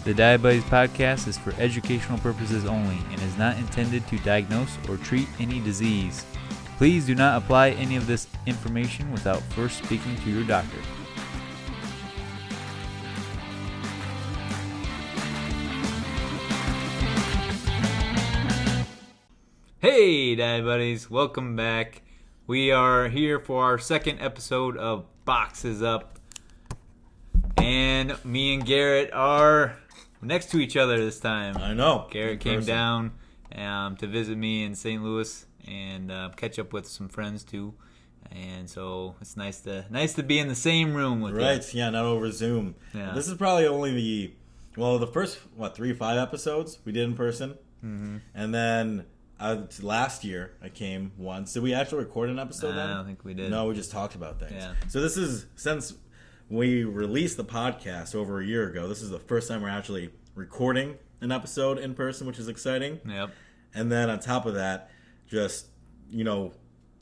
The Diabuddies podcast is for educational purposes only and is not intended to diagnose or treat any disease. Please do not apply any of this information without first speaking to your doctor. Hey Diabuddies, welcome back. We are here for our second episode of Boxes Up. And me and Garrett are next to each other this time. I know. Garrett came down to visit me in St. Louis and catch up with some friends too. And so it's nice to be in the same room with you. Right, yeah, not over Zoom. Yeah. This is probably only the first, 3-5 episodes we did in person. Mm-hmm. And then last year I came once. Did we actually record an episode then? I don't think we did. No, we just talked about things. Yeah. So this is, since we released the podcast over a year ago, this is the first time we're actually recording an episode in person, which is exciting. Yep. And then on top of that, just, the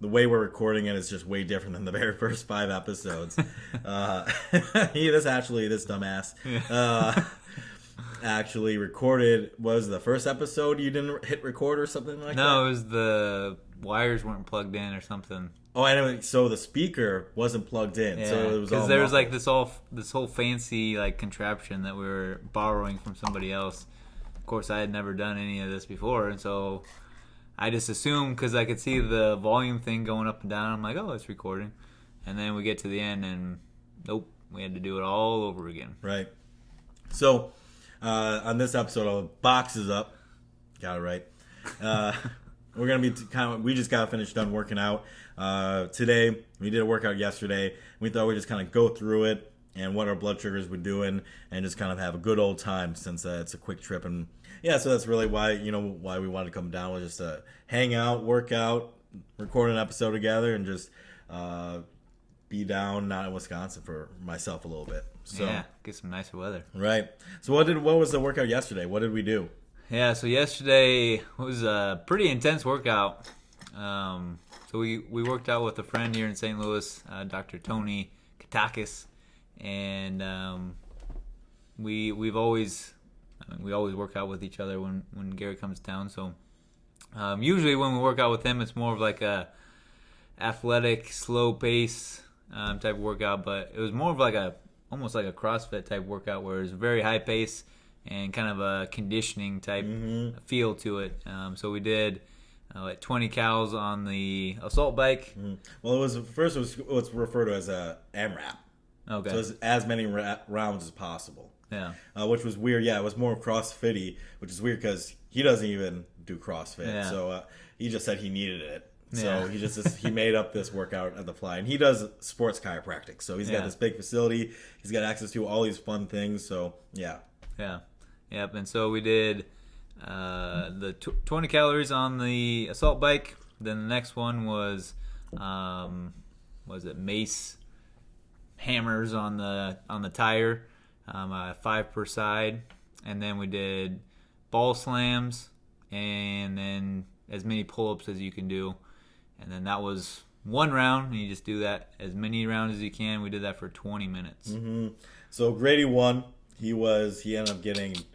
way we're recording it is just way different than the very first 5 episodes. This dumbass actually recorded, was the first episode you didn't hit record or something like that? No, it was the wires weren't plugged in or something. Oh, anyway, so the speaker wasn't plugged in. Yeah, so it was because all there was muffled. this whole fancy contraption that we were borrowing from somebody else. Of course, I had never done any of this before, and so I just assumed, because I could see the volume thing going up and down, I'm like, oh, it's recording. And then we get to the end, and nope, we had to do it all over again. Right. So on this episode of Boxes Up, got it right. We're gonna be we just got finished done working out today. We did a workout yesterday. We thought we'd just kind of go through it and what our blood sugars were doing, and just kind of have a good old time since it's a quick trip. And yeah, so that's really why we wanted to come down, was just to hang out, work out, record an episode together, and just be down, not in Wisconsin, for myself a little bit. So yeah, get some nicer weather. Right. So what was the workout yesterday? What did we do? Yeah, so yesterday was a pretty intense workout. So we worked out with a friend here in St. Louis, Dr. Tony Katakis, and we always work out with ech other when Garrett comes down. So usually when we work out with him, it's more of like a athletic, slow pace type workout, but it was more of almost like a CrossFit type workout, where it's very high pace and kind of a conditioning type feel to it. So we did 20 cals on the assault bike. Mm-hmm. Well, it was what's referred to as a AMRAP. Okay. So it's as many rounds as possible. Yeah. Which was weird. Yeah, it was more CrossFit-y, which is weird because he doesn't even do CrossFit. Yeah. So he just said he needed it. So Yeah. he made up this workout at the fly, and he does sports chiropractic. So he's got this big facility. He's got access to all these fun things. So yeah. Yeah. Yep. And so we did the 20 calories on the assault bike. Then the next one was mace hammers on the tire, 5 per side, and then we did ball slams, and then as many pull-ups as you can do. And then that was one round, and you just do that as many rounds as you can. We did that for 20 minutes. Mm-hmm. So Grady won. He ended up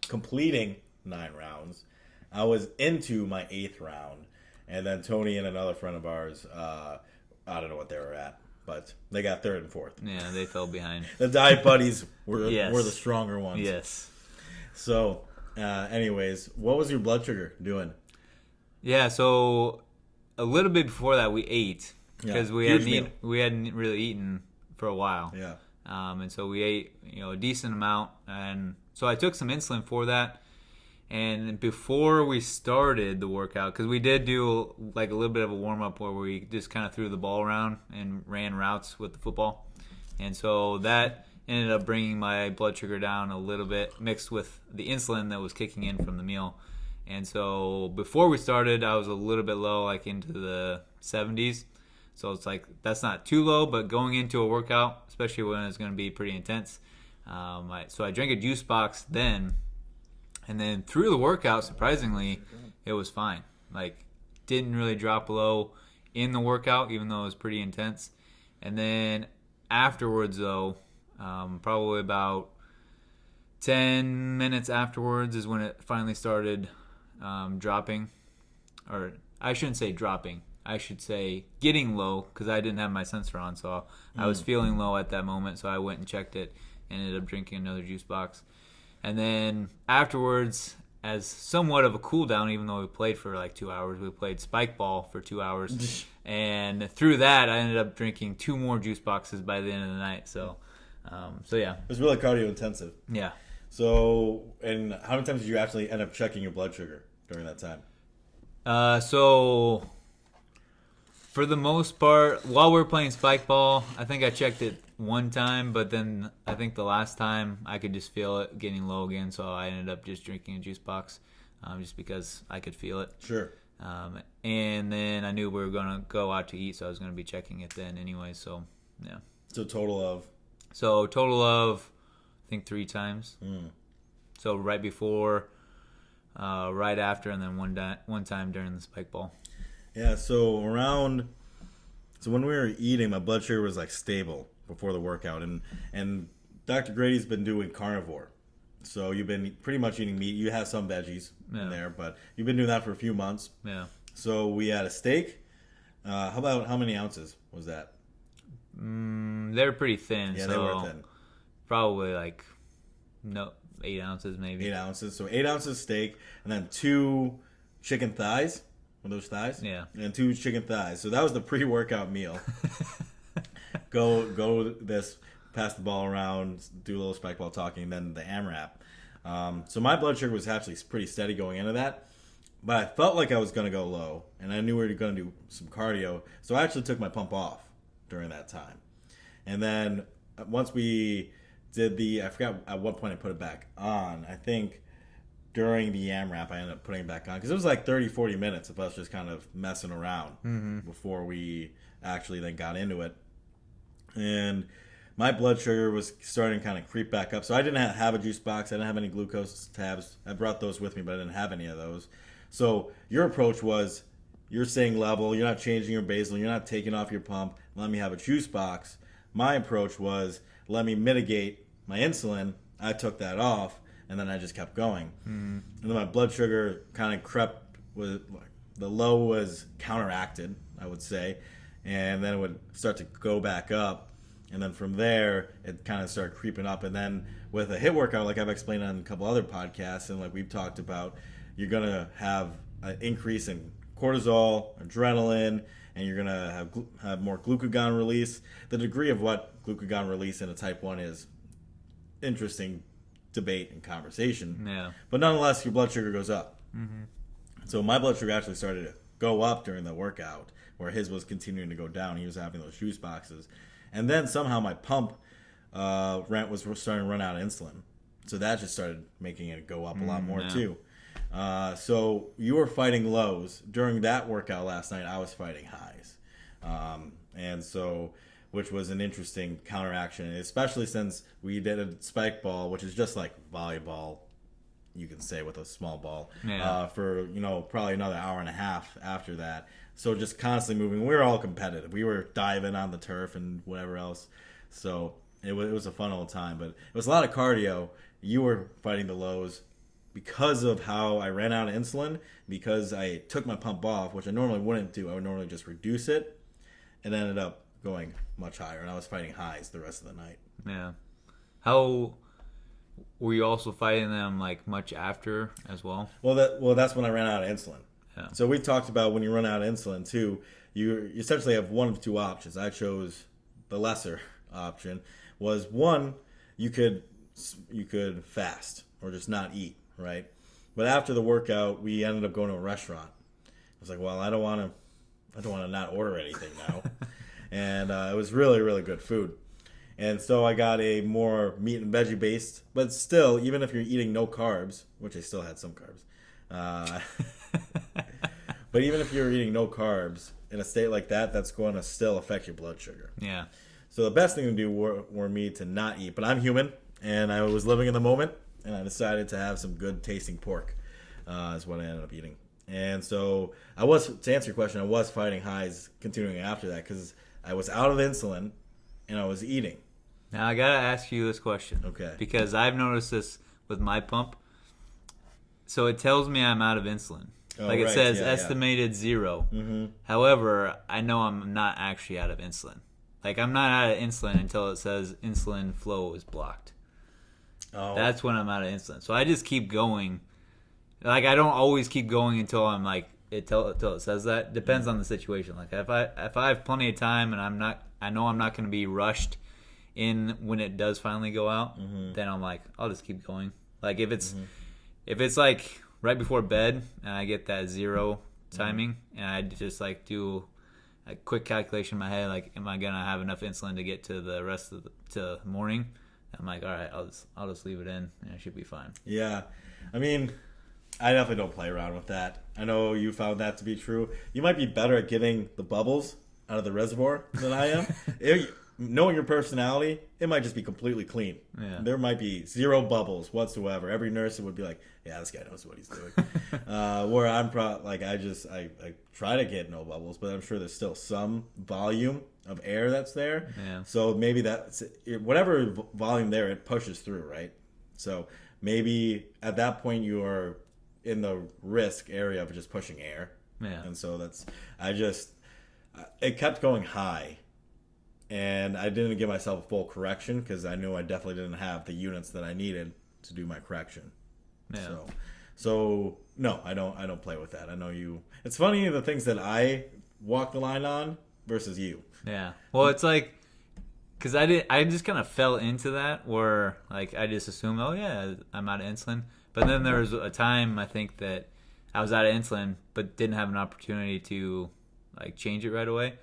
completing 9 rounds. I was into my 8th round, and then Tony and another friend of ours, I don't know what they were at, but they got 3rd and 4th. Yeah, they fell behind. The Diabuddies were Yes. the stronger ones. Yes. So, anyways, what was your blood sugar doing? Yeah, so a little bit before that we ate, because we hadn't really eaten for a while. Yeah. And so we ate, a decent amount, and so I took some insulin for that. And before we started the workout, because we did do a little bit of a warm up where we just kind of threw the ball around and ran routes with the football, and so that ended up bringing my blood sugar down a little bit, mixed with the insulin that was kicking in from the meal. And so before we started, I was a little bit low, into the 70s. So it's that's not too low, but going into a workout, especially when it's going to be pretty intense. So I drank a juice box then, and then through the workout, surprisingly, it was fine. Didn't really drop low in the workout, even though it was pretty intense. And then afterwards, though, probably about 10 minutes afterwards is when it finally started dropping. Or I shouldn't say dropping. I should say getting low because I didn't have my sensor on. So I was feeling low at that moment. So I went and checked it and ended up drinking another juice box. And then afterwards, as somewhat of a cool down, even though we played for like 2 hours, we played spike ball for 2 hours. And through that, I ended up drinking 2 more juice boxes by the end of the night. So yeah. It was really cardio intensive. Yeah. So, and how many times did you actually end up checking your blood sugar during that time? So for the most part, while we were playing spike ball, I think I checked it one time, but then I think the last time I could just feel it getting low again, so I ended up just drinking a juice box just because I could feel it. Sure. And then I knew we were going to go out to eat, so I was going to be checking it then anyway, so yeah. So total of, I think 3 times. So right before, right after, and then one time during the spike ball. Yeah, so when we were eating, my blood sugar was like stable before the workout, and Dr. Grady's been doing carnivore, so you've been pretty much eating meat. You have some veggies in there, but you've been doing that for a few months. Yeah. So we had a steak. How many ounces was that? They're pretty thin. Yeah, so they were thin. Probably 8 ounces maybe. 8 ounces. So 8 ounces steak, and then 2 chicken thighs. Were those thighs? Yeah. And 2 chicken thighs. So that was the pre-workout meal. go this, pass the ball around, do a little spike ball talking, and then the AMRAP. So my blood sugar was actually pretty steady going into that. But I felt like I was going to go low, and I knew we were going to do some cardio. So I actually took my pump off during that time. And then once we did I forgot at what point I put it back on. I think during the AMRAP, I ended up putting it back on because it was like 30, 40 minutes of us just kind of messing around before we actually then got into it. And my blood sugar was starting to kind of creep back up. So I didn't have a juice box. I didn't have any glucose tabs. I brought those with me, but I didn't have any of those. So your approach was you're staying level. You're not changing your basal. You're not taking off your pump. Let me have a juice box. My approach was let me mitigate my insulin. I took that off, and then I just kept going. And then my blood sugar kind of crept. The low was counteracted, I would say, and then it would start to go back up. And then from there, it kind of started creeping up. And then with a HIIT workout, like I've explained on a couple other podcasts, and like we've talked about, you're going to have an increase in cortisol, adrenaline, and you're going to have more glucagon release. The degree of what glucagon release in a type 1 is interesting debate and conversation. Yeah. But nonetheless, your blood sugar goes up. So my blood sugar actually started to go up during the workout, where his was continuing to go down. He was having those juice boxes. And then somehow my pump was starting to run out of insulin. So that just started making it go up a lot more too. So you were fighting lows. During that workout last night, I was fighting highs. And so, which was an interesting counteraction, especially since we did a spike ball, which is just like volleyball, you can say, with a small ball, for, probably another hour and a half after that. So just constantly moving. We were all competitive. We were diving on the turf and whatever else. So it was a fun old time. But it was a lot of cardio. You were fighting the lows because of how I ran out of insulin, because I took my pump off, which I normally wouldn't do. I would normally just reduce it, and ended up going much higher. And I was fighting highs the rest of the night. Yeah. How were you also fighting them like much after as well? Well, that's when I ran out of insulin. Yeah. So we talked about when you run out of insulin too, you essentially have one of 2 options. I chose the lesser option. Was one, you could fast or just not eat, right? But after the workout, we ended up going to a restaurant. I was like, well, I don't want to not order anything now. And it was really, really good food. And so I got a more meat and veggie based, but still, even if you're eating no carbs, which I still had some carbs, but even if you're eating no carbs in a state like that, that's going to still affect your blood sugar. Yeah. So the best thing to do were me to not eat, but I'm human, and I was living in the moment, and I decided to have some good tasting pork, is what I ended up eating. And so to answer your question, I was fighting highs continuing after that because I was out of insulin and I was eating. Now I gotta ask you this question. Okay. Because I've noticed this with my pump. So it tells me I'm out of insulin. Oh, It right. says Yeah, estimated 0. Mm-hmm. However, I know I'm not actually out of insulin. Like, I'm not out of insulin until it says insulin flow is blocked. Oh. That's when I'm out of insulin. So I just keep going. Like, I don't always keep going until I'm like until it says that. Depends on the situation. Like, if I have plenty of time and I know I'm not going to be rushed in when it does finally go out, then I'm like, I'll just keep going. Like, if it's like right before bed and I get that 0 timing and I just like do a quick calculation in my head, like, am I gonna have enough insulin to get to the rest of the morning? I'm like, all right, I'll just leave it in and it should be fine. Yeah, I mean, I definitely don't play around with that. I know you found that to be true. You might be better at getting the bubbles out of the reservoir than I am. Knowing your personality, it might just be completely clean. Yeah. There might be 0 bubbles whatsoever. Every nurse would be like, yeah, this guy knows what he's doing. Where I'm I try to get no bubbles, but I'm sure there's still some volume of air that's there. Yeah. So maybe that's whatever volume there, it pushes through, right? So maybe at that point you are in the risk area of just pushing air. Yeah. And so it kept going high. And I didn't give myself a full correction because I knew I definitely didn't have the units that I needed to do my correction. Yeah. So no, I don't play with that. I know you. It's funny the things that I walk the line on versus you. Yeah. Well, it's like, because I just kind of fell into that where, like, I just assumed, oh yeah, I'm out of insulin. But then there was a time I think that I was out of insulin, but didn't have an opportunity to like change it right away.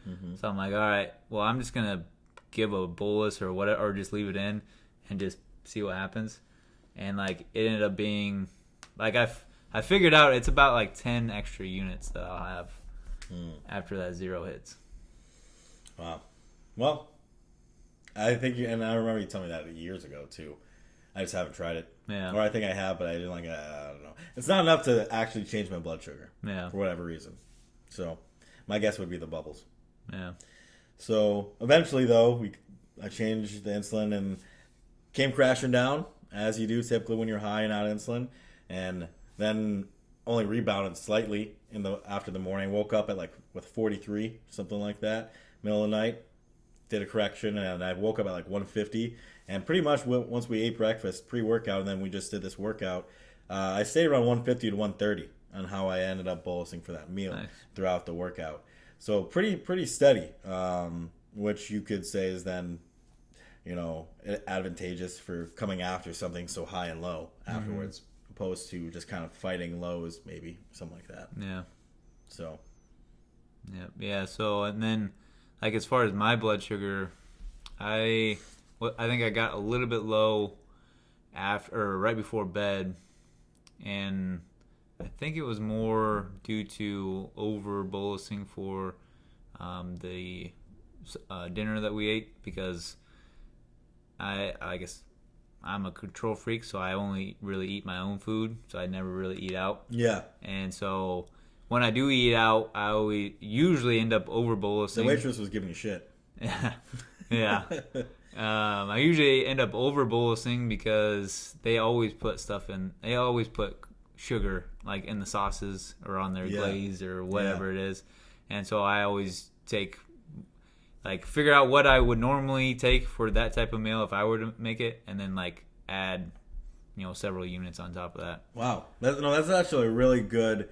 So I'm like, all right, well, I'm just gonna give a bolus or whatever, or just leave it in and just see what happens. And like, it ended up being like I figured out it's about like 10 extra units that I'll have after that 0 hits. Wow. Well, I think and I remember you telling me that years ago too. I just haven't tried it. Yeah. Or I think I have, but I didn't like. I don't know. It's not enough to actually change my blood sugar. Yeah. For whatever reason. So, my guess would be the bubbles. Yeah. So eventually, though, I changed the insulin and came crashing down, as you do typically when you're high and out of insulin, and then only rebounded slightly after the morning. Woke up at with 43, something like that, middle of the night. Did a correction, and I woke up at 150. And pretty much once we ate breakfast, pre-workout, and then we just did this workout, I stayed around 150 to 130 on how I ended up bolusing for that meal throughout the workout. So pretty steady, which you could say is then, advantageous for coming after something so high and low afterwards, opposed to just kind of fighting lows, maybe something like that. Yeah. So. Yeah. So, and then, like, as far as my blood sugar, I think I got a little bit low right before bed, and I think it was more due to over bolusing for the dinner that we ate, because I guess I'm a control freak, so I only really eat my own food, so I never really eat out. Yeah. And so when I do eat out, I always usually end up over bolusing. The waitress was giving you shit. Yeah. I usually end up over bolusing because they always put sugar like in the sauces or on their glaze or whatever it is. And so I always figure out what I would normally take for that type of meal if I were to make it, and then add, several units on top of that. Wow. That's actually a really good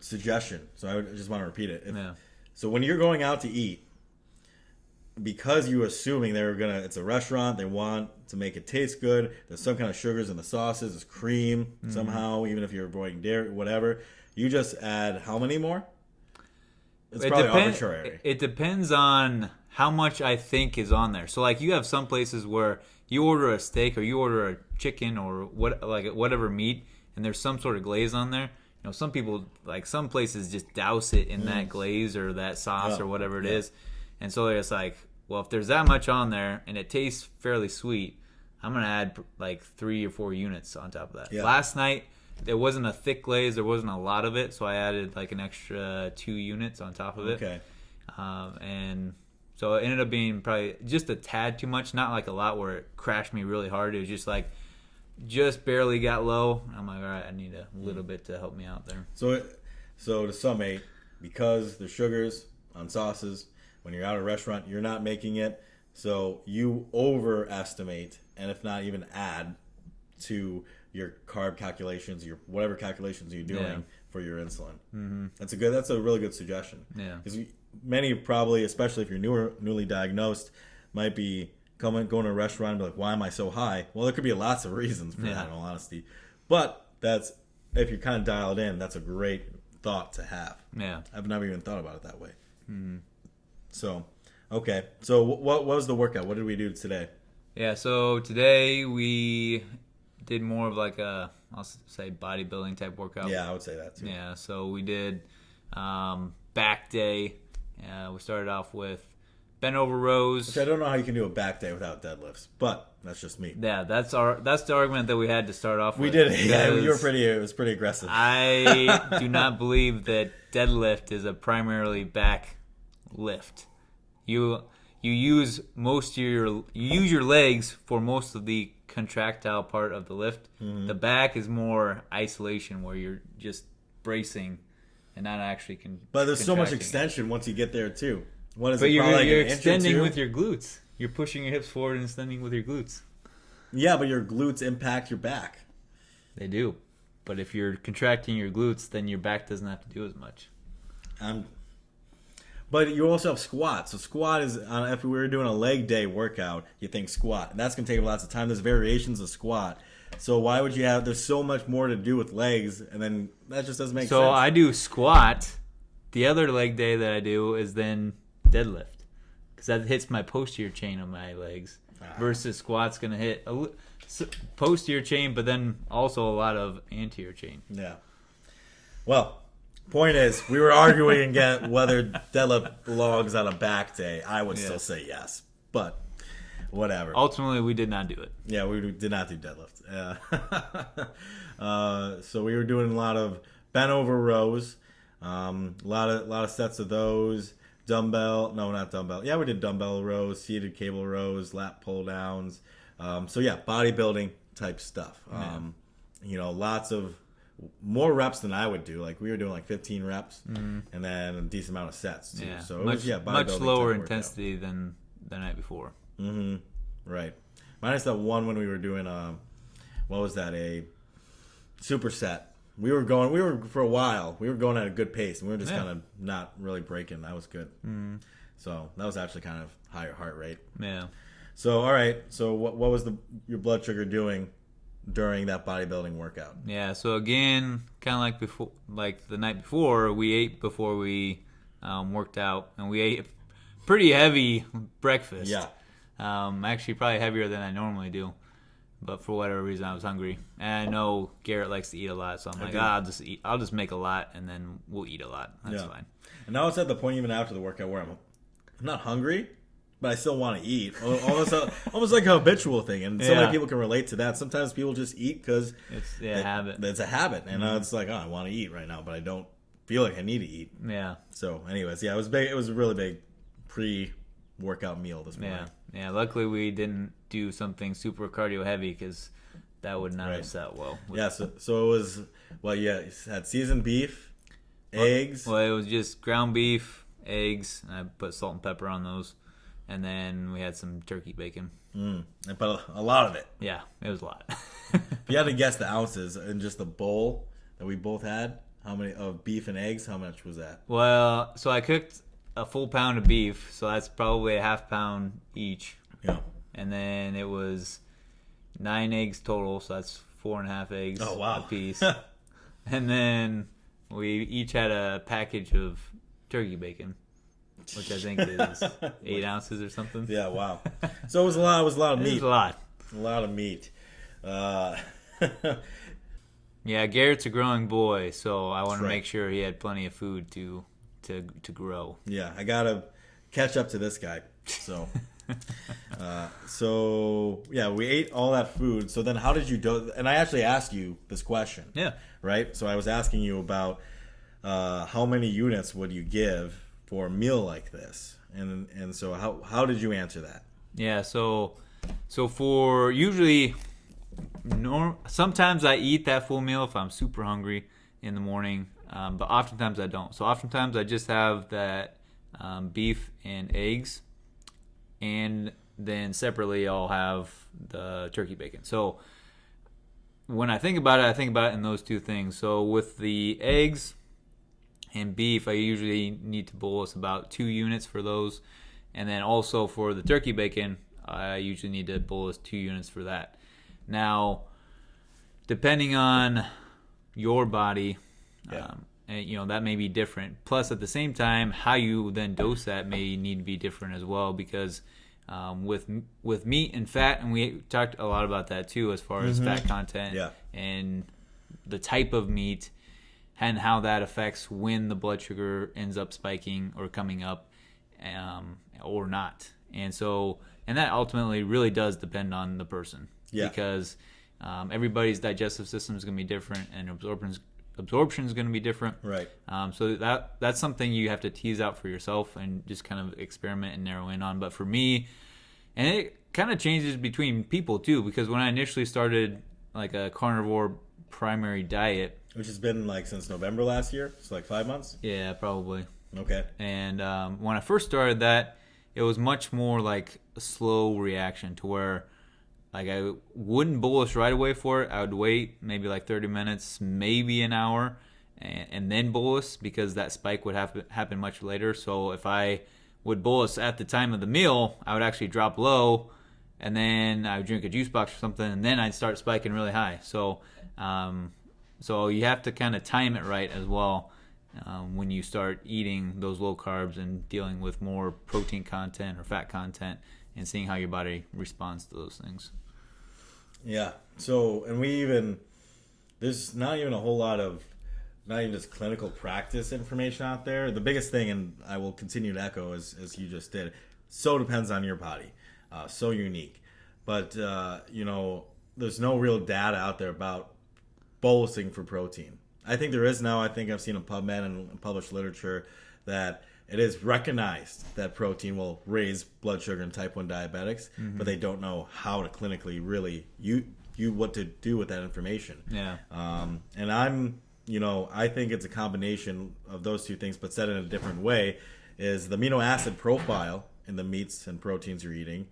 suggestion. So I just want to repeat it. So when you're going out to eat, because you're assuming it's a restaurant, they want to make it taste good, there's some kind of sugars in the sauces, there's cream somehow, even if you're avoiding dairy, whatever, you just add how many more? It's probably arbitrary. It depends on how much I think is on there. So you have some places where you order a steak or you order a chicken or whatever meat, and there's some sort of glaze on there. Some people, some places just douse it in that glaze or that sauce or whatever it is. And so it's well, if there's that much on there and it tastes fairly sweet, I'm going to add 3 or 4 units on top of that. Yeah. Last night, there wasn't a thick glaze. There wasn't a lot of it. So I added an extra 2 units on top of it. Okay. And so it ended up being probably just a tad too much. Not a lot where it crashed me really hard. It was just just barely got low. I'm like, all right, I need a little bit to help me out there. So to summate, because the sugars on sauces, when you're out at a restaurant, you're not making it. So you overestimate, and if not even add to your carb calculations, your whatever calculations you're doing for your insulin. Mm-hmm. That's a really good suggestion. Yeah. Because many probably, especially if you're newly diagnosed, might be going to a restaurant and be like, why am I so high? Well, there could be lots of reasons for that, in all honesty. But if you're kind of dialed in, that's a great thought to have. Yeah. I've never even thought about it that way. Mm-hmm. So, okay. So what was the workout? What did we do today? Yeah, so today we did more of like a, I'll say, bodybuilding type workout. Yeah, I would say that too. Yeah, so we did back day. We started off with bent over rows. Which I don't know how you can do a back day without deadlifts, but that's just me. Yeah, that's the argument that we had to start off with. We did it. Yeah, it was pretty aggressive. I do not believe that deadlift is a primarily back lift. You use your legs for most of the contractile part of the lift. Mm-hmm. The back is more isolation, where you're just bracing and not actually But there's so much extension once you get there too. What is but it? You're extending with your glutes. You're pushing your hips forward and extending with your glutes. Yeah, but your glutes impact your back. They do. But if you're contracting your glutes, then your back doesn't have to do as much. But you also have squat. So squat is, if we were doing a leg day workout, you think squat. And that's going to take lots of time. There's variations of squat. So why would you have, there's so much more to do with legs, and then that just doesn't make sense. So I do squat. The other leg day that I do is then deadlift, because that hits my posterior chain on my legs, versus squat's going to hit a posterior chain, but then also a lot of anterior chain. Yeah. Well, point is, we were arguing again whether deadlift belongs on a back day. I would still say yes, but whatever. Ultimately, we did not do it. Yeah, we did not do deadlift. So we were doing a lot of bent over rows, a lot of sets of those. Not dumbbell. Yeah, we did dumbbell rows, seated cable rows, lat pull downs. So yeah, bodybuilding type stuff. Lots of more reps than I would do. Like we were doing like 15 reps, and then a decent amount of sets too. Yeah. So it much lower intensity than the night before. Mm-hmm. Right. Minus that one when we were doing what was that? A superset. We were for a while. We were going at a good pace, and we were just kind of not really breaking. That was good. Mm. So that was actually kind of higher heart rate. Yeah. So all right. So what was your blood sugar doing during that bodybuilding workout? Yeah. So again, kind of like the night before, we ate before we worked out, and we ate a pretty heavy breakfast. Yeah. Actually, probably heavier than I normally do. But for whatever reason, I was hungry, and I know Garrett likes to eat a lot, so I'm like, I'll just make a lot, and then we'll eat a lot. That's fine. And now it's at the point even after the workout where I'm not hungry, but I still want to eat. Almost like a habitual thing, and so many people can relate to that. Sometimes people just eat because it's a habit. It's a habit, and it's like, I want to eat right now, but I don't feel like I need to eat. Yeah. So, anyways, it was big. It was a really big pre-workout meal this morning. Yeah, luckily we didn't do something super cardio heavy, because that would not have sat well. So it was, you had seasoned beef, eggs. Well, it was just ground beef, eggs, and I put salt and pepper on those. And then we had some turkey bacon. But a lot of it. Yeah, it was a lot. If you had to guess the ounces in just the bowl that we both had, how many of beef and eggs, how much was that? Well, so I cooked a full pound of beef, so that's probably a half pound each. Yeah. And then it was 9 eggs total, so that's 4.5 eggs a piece. And then we each had a package of turkey bacon, which I think is 8 ounces or something. Yeah, wow. So it was a lot of meat. It was a lot. A lot of meat. Yeah, Garrett's a growing boy, so I want to make sure he had plenty of food to grow. Yeah, I gotta catch up to this guy. So, we ate all that food. So then, how did you do? And I actually asked you this question. Yeah. Right. So I was asking you about how many units would you give for a meal like this, and so how did you answer that? Yeah. So for usually Sometimes I eat that full meal if I'm super hungry in the morning, but oftentimes I don't. So oftentimes I just have that beef and eggs, and then separately I'll have the turkey bacon. So when I think about it in those two things. So with the eggs and beef, I usually need to bolus about 2 units for those. And then also for the turkey bacon, I usually need to bolus 2 units for that. Now, depending on your body, and, that may be different. Plus, at the same time, how you then dose that may need to be different as well, because with meat and fat, and we talked a lot about that too, as far as fat content and the type of meat and how that affects when the blood sugar ends up spiking or coming up or not. And that ultimately really does depend on the person, because everybody's digestive system is going to be different, and absorption is going to be different. Right. So that's something you have to tease out for yourself and just kind of experiment and narrow in on. But for me, and it kind of changes between people too, because when I initially started like a carnivore primary diet, which has been like since November last year, it's like 5 months. Yeah, probably. Okay. And when I first started that, it was much more like a slow reaction, to where like I wouldn't bolus right away for it. I would wait maybe like 30 minutes, maybe an hour, and then bolus, because that spike would happen much later. So if I would bolus at the time of the meal, I would actually drop low, and then I would drink a juice box or something, and then I'd start spiking really high. So you have to kind of time it right as well when you start eating those low carbs and dealing with more protein content or fat content, and seeing how your body responds to those things. Yeah. So, and there's not even a whole lot of, not even just clinical practice information out there. The biggest thing, and I will continue to echo as you just did, so depends on your body. So unique. But, there's no real data out there about bolusing for protein. I think there is now. I think I've seen in PubMed and published literature that it is recognized that protein will raise blood sugar in type 1 diabetics, but they don't know how to clinically really what to do with that information. Yeah. And I think it's a combination of those two things, but said in a different way, is the amino acid profile in the meats and proteins you're eating,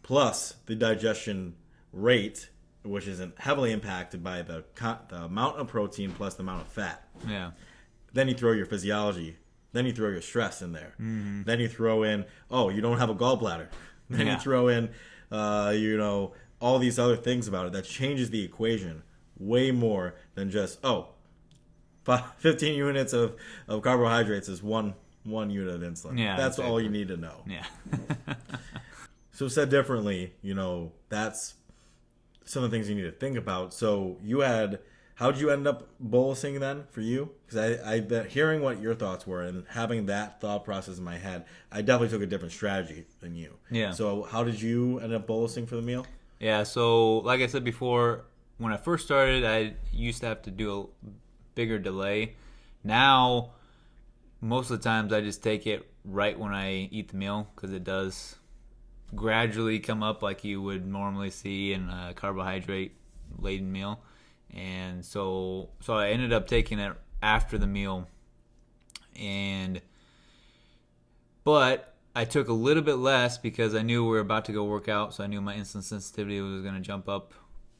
plus the digestion rate, which is heavily impacted by the amount of protein plus the amount of fat. Yeah. Then you throw your physiology. Then you throw your stress in there. Then you throw in, you don't have a gallbladder. Then you throw in, all these other things about it that changes the equation way more than just, 15 units of carbohydrates is one unit of insulin. Yeah, that's exactly all you need to know. Yeah. So said differently, that's some of the things you need to think about. So how'd you end up bolusing then for you? Because I've been hearing what your thoughts were and having that thought process in my head, I definitely took a different strategy than you. Yeah. So how did you end up bolusing for the meal? Yeah, so like I said before, when I first started, I used to have to do a bigger delay. Now, most of the times I just take it right when I eat the meal, because it does gradually come up like you would normally see in a carbohydrate-laden meal. And so I ended up taking it after the meal, but I took a little bit less because I knew we were about to go work out, so I knew my insulin sensitivity was going to jump up,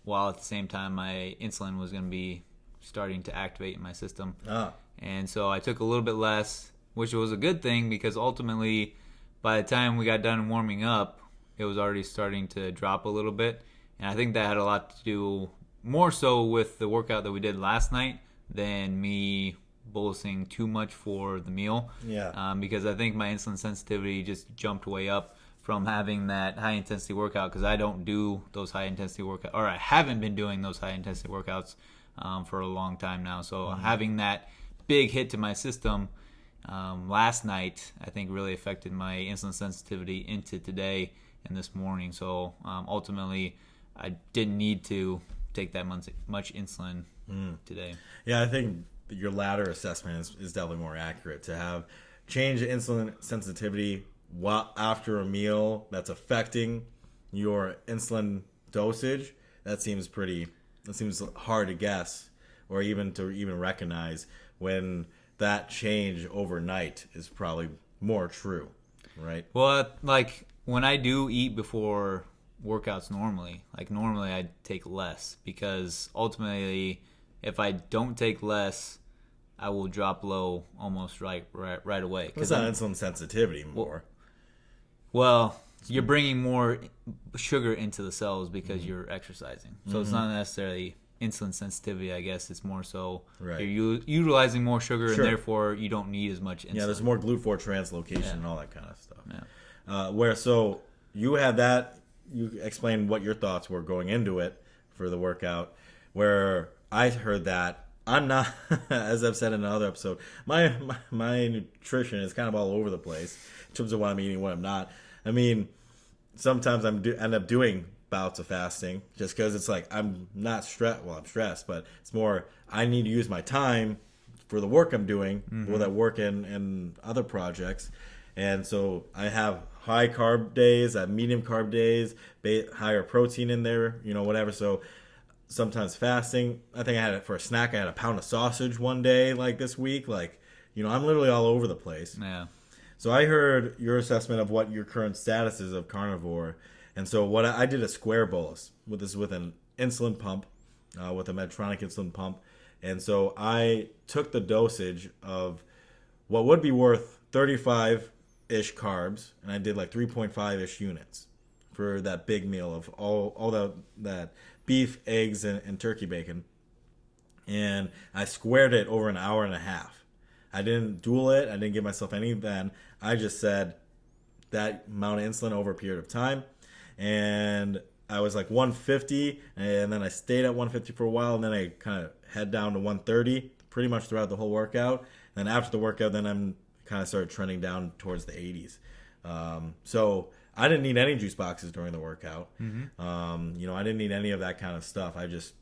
while at the same time my insulin was going to be starting to activate in my system. And so I took a little bit less, which was a good thing, because ultimately by the time we got done warming up, it was already starting to drop a little bit. And I think that had a lot to do more so with the workout that we did last night than me bolusing too much for the meal. Yeah. Because I think my insulin sensitivity just jumped way up from having that high intensity workout, because I don't do those high intensity workouts, or I haven't been doing those high intensity workouts for a long time now. So having that big hit to my system last night, I think really affected my insulin sensitivity into today and this morning. So ultimately, I didn't need to take that much insulin today. Yeah, I think your latter assessment is definitely more accurate. To have change insulin sensitivity after a meal that's affecting your insulin dosage, that seems hard to guess or even to recognize when that change overnight is probably more true, right? Well, like when I do eat before workouts normally I take less, because ultimately if I don't take less, I will drop low almost right away. It's not insulin sensitivity more. Well, you're bringing more sugar into the cells because you're exercising. So it's not necessarily insulin sensitivity, I guess. It's more so you're utilizing more sugar, and therefore you don't need as much insulin. Yeah, there's more GLUT4 translocation and all that kind of stuff. Yeah. So you had that. You explained what your thoughts were going into it for the workout, where I heard that. I'm not, as I've said in another episode, my nutrition is kind of all over the place in terms of what I'm eating, what I'm not. I mean, sometimes I end up doing bouts of fasting just because it's like I'm not stressed. Well, I'm stressed, but it's more I need to use my time for the work I'm doing, for that work and other projects. And so I have high carb days, I have medium carb days, higher protein in there, whatever. So sometimes fasting. I think I had it for a snack. I had a pound of sausage one day, like this week. Like, I'm literally all over the place. Yeah. So I heard your assessment of what your current status is of carnivore. And so what I did a square bolus with an insulin pump, with a Medtronic insulin pump. And so I took the dosage of what would be worth 35-ish carbs, and I did like 3.5-ish units for that big meal of all that beef, eggs, and turkey bacon. And I squared it over an hour and a half. I didn't dual it. I didn't give myself any then. I just said that amount of insulin over a period of time. And I was like 150, and then I stayed at 150 for a while, and then I kind of head down to 130 pretty much throughout the whole workout. And then after the workout, then I'm kind of started trending down towards the 80s. So I didn't need any juice boxes during the workout. I didn't need any of that kind of stuff. I just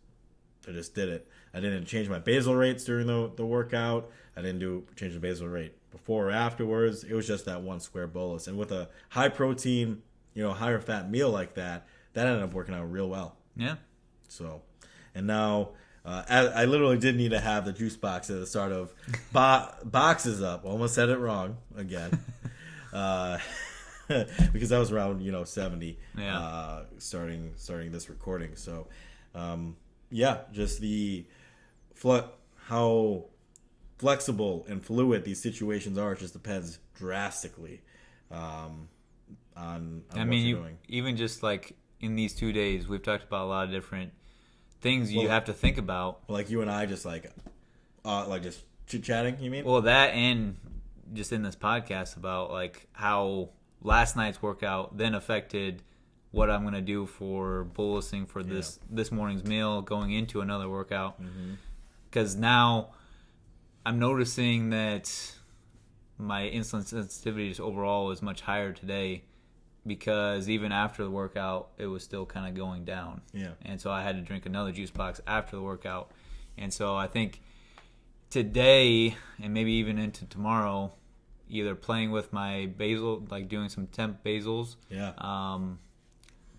did it. I didn't change my basal rates during the workout. I didn't change the basal rate before or afterwards. It was just that one square bolus. And with a high protein, higher fat meal like that ended up working out real well. Yeah. So, and now I literally did need to have the juice box at the start of boxes up. Almost said it wrong again. Because I was around 70 starting this recording. So just the how flexible and fluid these situations are, it just depends drastically on what you're doing. Even just like in these 2 days, we've talked about a lot of different things you have to think about. Like you and I just just chit-chatting, you mean? Well, that and just in this podcast about like how last night's workout then affected what I'm going to do for bolusing for this morning's meal going into another workout. Because now I'm noticing that my insulin sensitivity just overall is much higher today, because even after the workout, it was still kind of going down. Yeah. And so I had to drink another juice box after the workout. And so I think today and maybe even into tomorrow, either playing with my basal, like doing some temp basals. Yeah.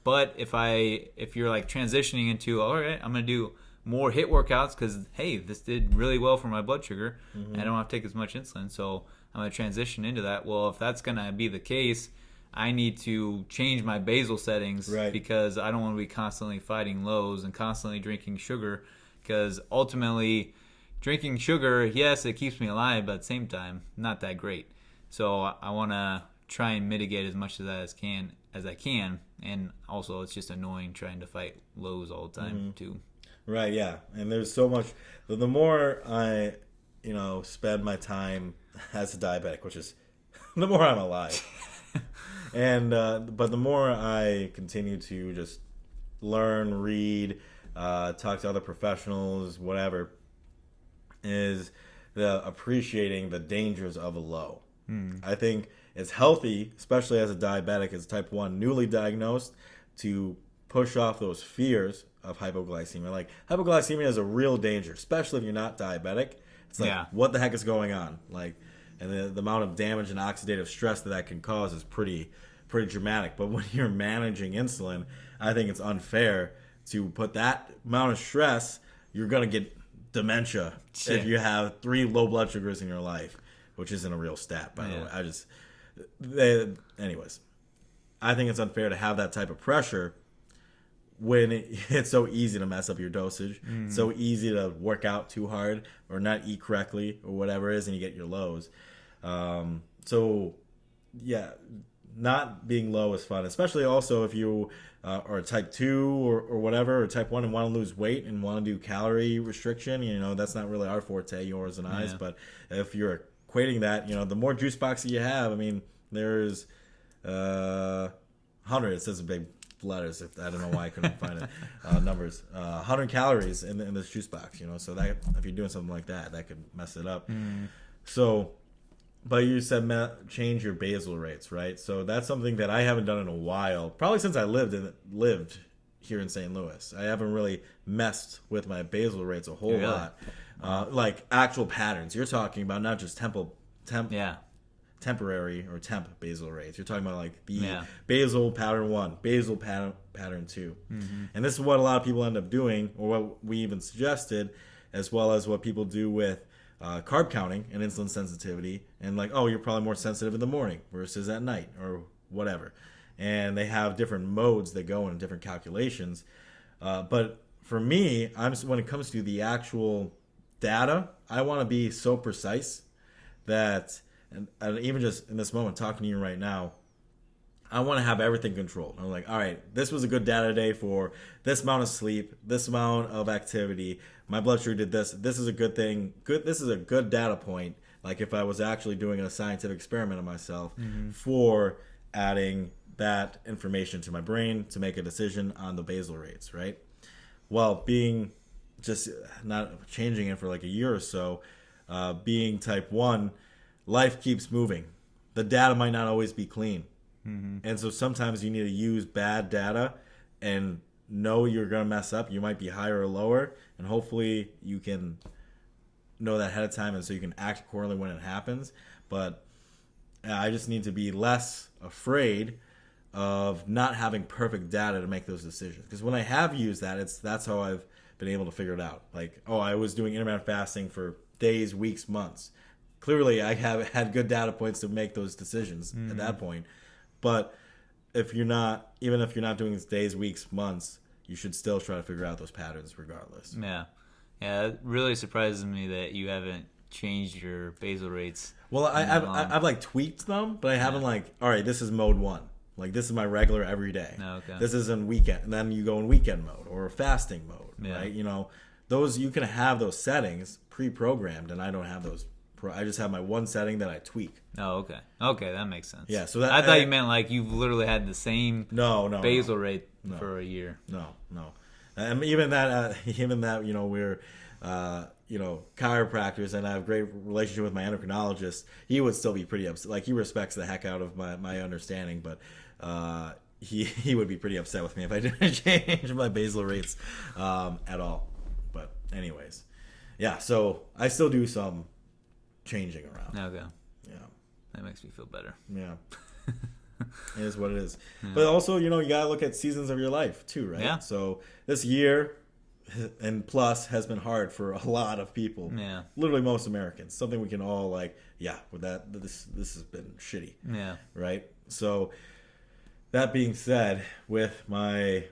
But if you're like transitioning into, all right, I'm going to do more HIIT workouts because, hey, this did really well for my blood sugar. I don't have to take as much insulin, so I'm going to transition into that. Well, if that's going to be the case, I need to change my basal settings, because I don't want to be constantly fighting lows and constantly drinking sugar, because ultimately drinking sugar, yes, it keeps me alive, but at the same time, not that great. So I want to try and mitigate as much of that as I can, and also it's just annoying trying to fight lows all the time too. Right, yeah. And there's so much. The more I, spend my time as a diabetic, which is the more I'm alive. And but the more I continue to just learn, read, talk to other professionals, whatever, is the appreciating the dangers of a low. I think it's healthy, especially as a diabetic, as type 1, newly diagnosed, to push off those fears of hypoglycemia. Like, hypoglycemia is a real danger, especially if you're not diabetic. It's like, what the heck is going on? Like, and the amount of damage and oxidative stress that can cause is pretty dramatic. But when you're managing insulin, I think it's unfair to put that amount of stress, you're going to get dementia if you have 3 low blood sugars in your life, which isn't a real stat, by the way. Anyways, I think it's unfair to have that type of pressure when it's so easy to mess up your dosage, so easy to work out too hard or not eat correctly or whatever it is, and you get your lows. Not being low is fun, especially also if you are type 2 or whatever, or type 1 and want to lose weight and want to do calorie restriction. That's not really our forte, yours and I's, but if you're equating that, the more juice boxes you have, I mean, there's 100, it says in big letters, I don't know why I couldn't find it, numbers, 100 calories in this juice box, so that if you're doing something like that could mess it up. So, but you said change your basal rates, right? So that's something that I haven't done in a while, probably since I lived here in St. Louis. I haven't really messed with my basal rates a whole lot. Like actual patterns. You're talking about not just temporary or temp basal rates. You're talking about like the basal pattern 1, basal pattern 2. And this is what a lot of people end up doing, or what we even suggested, as well as what people do with carb counting and insulin sensitivity, and like, oh, you're probably more sensitive in the morning versus at night or whatever. And they have different modes that go in different calculations. But for me, when it comes to the actual data, I want to be so precise that, and even just in this moment talking to you right now, I want to have everything controlled. I'm like, all right, this was a good data day for this amount of sleep, this amount of activity. My blood sugar did this. This is a good thing. This is a good data point. Like if I was actually doing a scientific experiment on myself for adding that information to my brain to make a decision on the basal rates, right? Well, being just not changing it for like a year or so, being type 1, life keeps moving. The data might not always be clean. And so sometimes you need to use bad data and know you're going to mess up. You might be higher or lower, and hopefully you can know that ahead of time, and so you can act accordingly when it happens. But I just need to be less afraid of not having perfect data to make those decisions. Because when I have used that, that's how I've been able to figure it out. Like, I was doing intermittent fasting for days, weeks, months. Clearly, I have had good data points to make those decisions at that point. But even if you're not doing this days, weeks, months, you should still try to figure out those patterns regardless. Yeah, it really surprises me that you haven't changed your basal rates. Well, I've like tweaked them, but I haven't like, all right, this is mode 1. Like this is my regular every day. Okay. This is in weekend, and then you go in weekend mode or fasting mode, right? Those you can have those settings pre-programmed, and I don't have those. I just have my one setting that I tweak. Oh, okay. Okay, that makes sense. Yeah, so I thought you meant like you've literally had the same basal rate for a year. No. Even that, we're chiropractors, and I have a great relationship with my endocrinologist. He would still be pretty upset. Like, he respects the heck out of my understanding, but he would be pretty upset with me if I didn't change my basal rates at all. But anyways, yeah. So I still do some changing around. Okay. Yeah. That makes me feel better. Yeah. It is what it is. Yeah. But also, you gotta look at seasons of your life too, right? Yeah. So this year and plus has been hard for a lot of people. Yeah. Literally most Americans. Something we can all this has been shitty. Yeah. Right? So that being said, with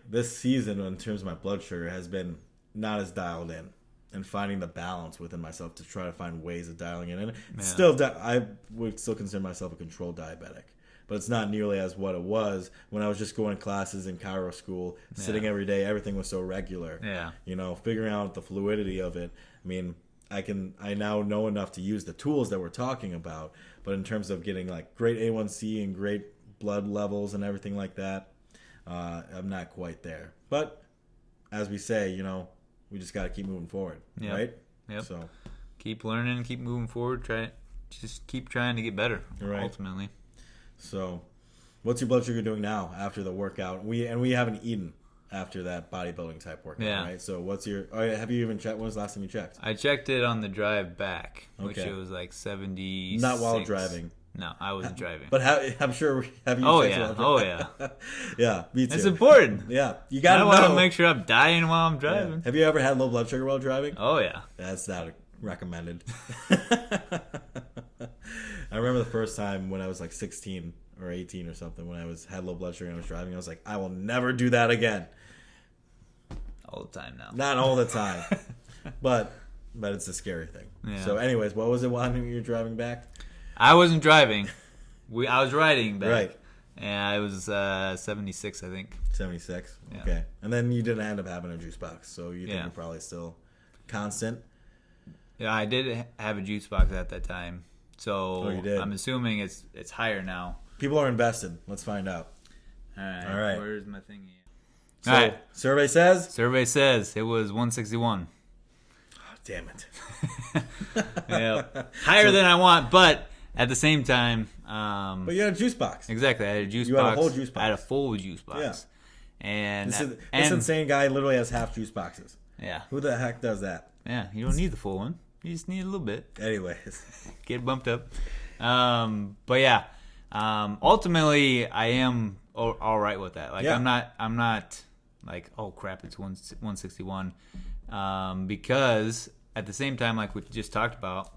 this season in terms of my blood sugar has been not as dialed in, and finding the balance within myself to try to find ways of dialing it in. Yeah. I would still consider myself a controlled diabetic, but it's not nearly as what it was when I was just going to classes in chiro school, sitting every day. Everything was so regular. Yeah. Figuring out the fluidity of it. I mean, I now know enough to use the tools that we're talking about, but in terms of getting like great A1C and great blood levels and everything like that, I'm not quite there. But as we say, we just got to keep moving forward, right? Yep. So keep learning, keep moving forward. Just keep trying to get better. Right. Ultimately. So, what's your blood sugar doing now after the workout? We haven't eaten after that bodybuilding type workout, right? So, have you even checked? When was the last time you checked? I checked it on the drive back, which it was like 70. Not while driving. No, I wasn't driving. But I'm sure, have you? Oh yeah, oh yeah. Yeah, me too. It's important. Yeah, you got to know. I want to make sure I'm dying while I'm driving. Yeah. Have you ever had low blood sugar while driving? Oh yeah. That's not recommended. I remember the first time when I was like 16 or 18 or something, when I had low blood sugar and I was driving, I was like, I will never do that again. All the time now. Not all the time, but it's a scary thing. Yeah. So, anyways, what was it when you were driving back? I wasn't driving. I was riding back. Right. And I was 76, I think. 76. Yeah. Okay. And then you didn't end up having a juice box, so you think you're probably still constant. Yeah, I did have a juice box at that time. So you did. I'm assuming it's higher now. People are invested. Let's find out. All right. Where's my thingy? So, all right. Survey says it was 161. Oh, damn it. Yeah. Higher than I want, but at the same time. But you had a juice box. Exactly. I had a juice box. You had a whole juice box. I had a full juice box. Yeah. And this insane guy literally has half juice boxes. Yeah. Who the heck does that? Yeah. You don't need the full one. You just need a little bit. Anyways. Get bumped up. But yeah. Ultimately, I am all right with that. Like, I'm not like, oh crap, it's 161. Because at the same time, like we just talked about,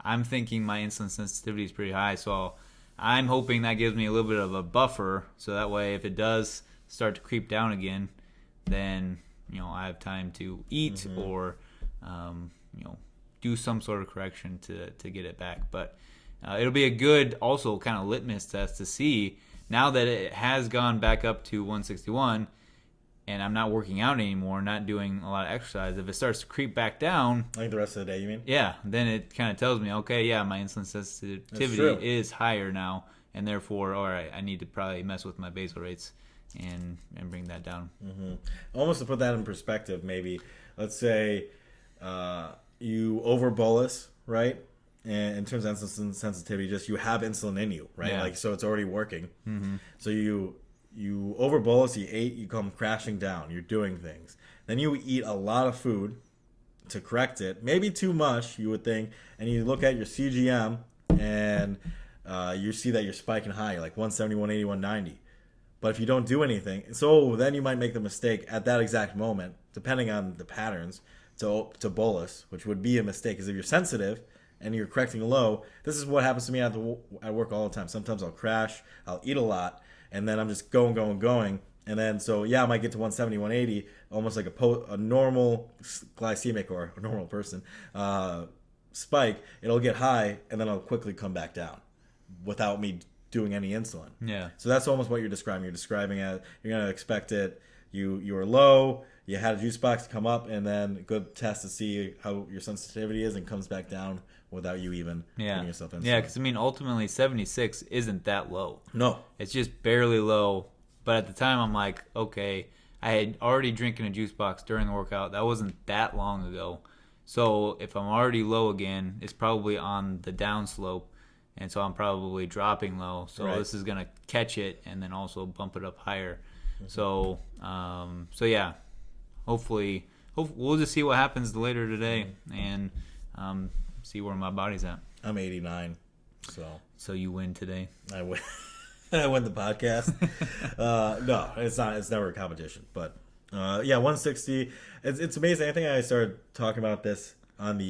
I'm thinking my insulin sensitivity is pretty high. So I'm hoping that gives me a little bit of a buffer. So that way, if it does start to creep down again, then, I have time to eat or, do some sort of correction to get it back. But it'll be a good also kind of litmus test to see now that it has gone back up to 161 and I'm not working out anymore, not doing a lot of exercise. If it starts to creep back down, like the rest of the day, you mean? Yeah, then it kind of tells me, okay, yeah, my insulin sensitivity is higher now, and therefore, all right, I need to probably mess with my basal rates and bring that down. Mm-hmm. Almost to put that in perspective, maybe let's say you over bolus, right? And in terms of insulin sensitivity, just you have insulin in you, right? Yeah. Like, so it's already working. Mm-hmm. So you over bolus, you ate, you come crashing down. You're doing things. Then you eat a lot of food to correct it. Maybe too much, you would think. And you look at your CGM and you see that you're spiking high, like 170, 180, 190. But if you don't do anything, so then you might make the mistake at that exact moment, depending on the patterns, to bolus, which would be a mistake. Because if you're sensitive and you're correcting low, this is what happens to me at work all the time. Sometimes I'll crash, I'll eat a lot, and then I'm just going. And then, so yeah, I might get to 170, 180, almost like a normal glycemic or a normal person spike. It'll get high, and then I'll quickly come back down without me doing any insulin. Yeah. So that's almost what you're describing. You're describing it. You're going to expect it. You were low. You had a juice box come up, and then a good test to see how your sensitivity is, and comes back down without you even giving yourself insulin. Yeah, because ultimately 76 isn't that low. No. It's just barely low. But at the time, I'm like, okay, I had already drinking a juice box during the workout. That wasn't that long ago. So if I'm already low again, it's probably on the down slope. And so I'm probably dropping low. So this is going to catch it and then also bump it up higher. Mm-hmm. So yeah, hopefully we'll just see what happens later today and see where my body's at. I'm 89. So you win today. I win. I win the podcast. No, it's not. It's never a competition. But 160. It's amazing. I think I started talking about this on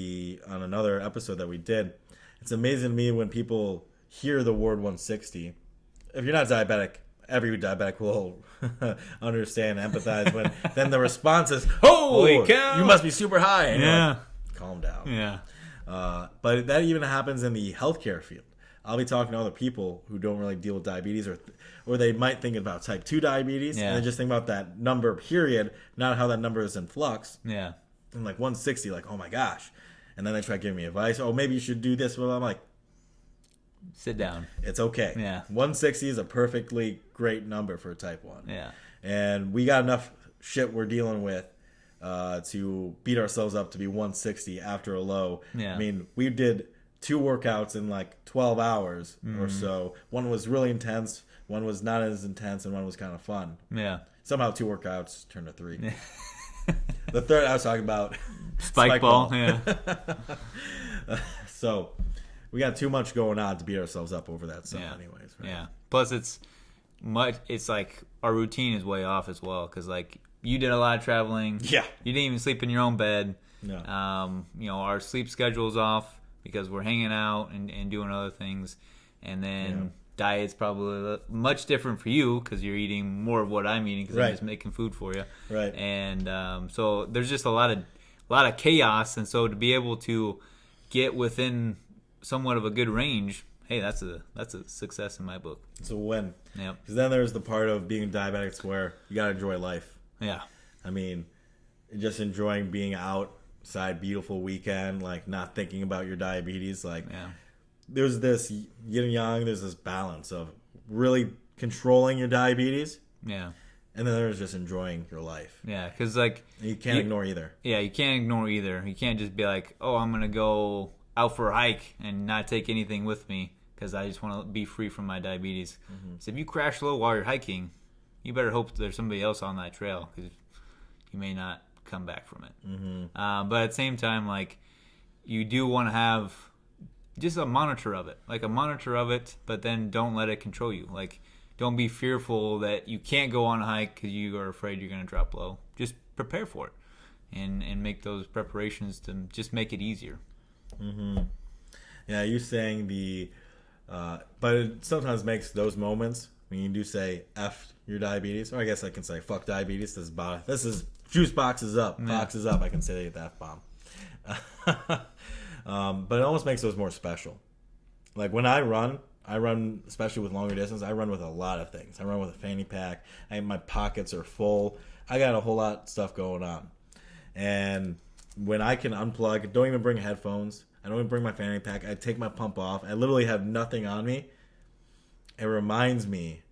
another episode that we did. It's amazing to me when people hear the word 160. If you're not diabetic, every diabetic will understand and empathize. When then the response is, "Holy cow! You must be super high." And you're like, calm down. Yeah. But that even happens in the healthcare field. I'll be talking to other people who don't really deal with diabetes, or they might think about type 2 diabetes, and they just think about that number, period, not how that number is in flux. Yeah. And like 160, like, oh my gosh. And then they try giving me advice. Oh, maybe you should do this. Well, I'm like, sit down. It's okay. Yeah. 160 is a perfectly great number for type 1. Yeah. And we got enough shit we're dealing with to beat ourselves up to be 160 after a low. Yeah. I mean, we did 2 workouts in like 12 hours or so. One was really intense, one was not as intense, and one was kind of fun. Yeah. Somehow 2 workouts turned to 3. The third I was talking about spike ball. Yeah. So we got too much going on to beat ourselves up over that stuff, Yeah. anyways. Right? Yeah. Plus, it's like our routine is way off as well because like you did a lot of traveling. Yeah. You didn't even sleep in your own bed. No. Our sleep schedule's off because we're hanging out and doing other things, and then diet's probably much different for you because you're eating more of what I'm eating because I'm just making food for you. Right. And so there's just a lot of chaos, and so to be able to get within somewhat of a good range, hey, that's a success in my book. It's a win. Yeah. Because then there's the part of being diabetic where you got to enjoy life. Yeah. I mean, just enjoying being outside, beautiful weekend, like not thinking about your diabetes. Like, there's this yin and yang, there's this balance of really controlling your diabetes. Yeah. And then there's just enjoying your life. Yeah, because like you can't ignore either. Yeah, you can't ignore either. You can't just be like, oh, I'm gonna go out for a hike and not take anything with me because I just want to be free from my diabetes. Mm-hmm. So if you crash low while you're hiking, you better hope there's somebody else on that trail because you may not come back from it. Mm-hmm. But at the same time, like you do want to have just a monitor of it, but then don't let it control you. Like, don't be fearful that you can't go on a hike because you are afraid you're going to drop low. Just prepare for it and make those preparations to just make it easier. Mm-hmm. Yeah, you're saying but it sometimes makes those moments when you do say F your diabetes, or I guess I can say fuck diabetes. This is juice boxes up. Boxes up. I can say the F-bomb. But it almost makes those more special. Like when I run, especially with longer distance, I run with a lot of things. I run with a fanny pack. My pockets are full. I got a whole lot of stuff going on. And when I can unplug, don't even bring headphones. I don't even bring my fanny pack. I take my pump off. I literally have nothing on me. It reminds me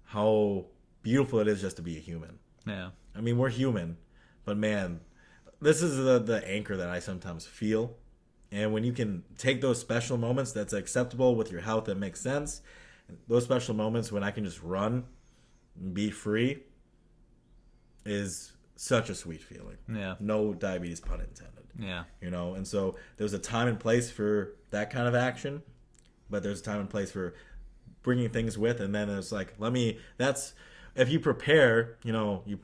how beautiful it is just to be a human. Yeah. I mean, we're human, but man, this is the anchor that I sometimes feel. And when you can take those special moments that's acceptable with your health that makes sense, those special moments when I can just run and be free is such a sweet feeling. Yeah. No diabetes pun intended. Yeah. And so there's a time and place for that kind of action, but there's a time and place for bringing things with, and then it's like, if you prepare, you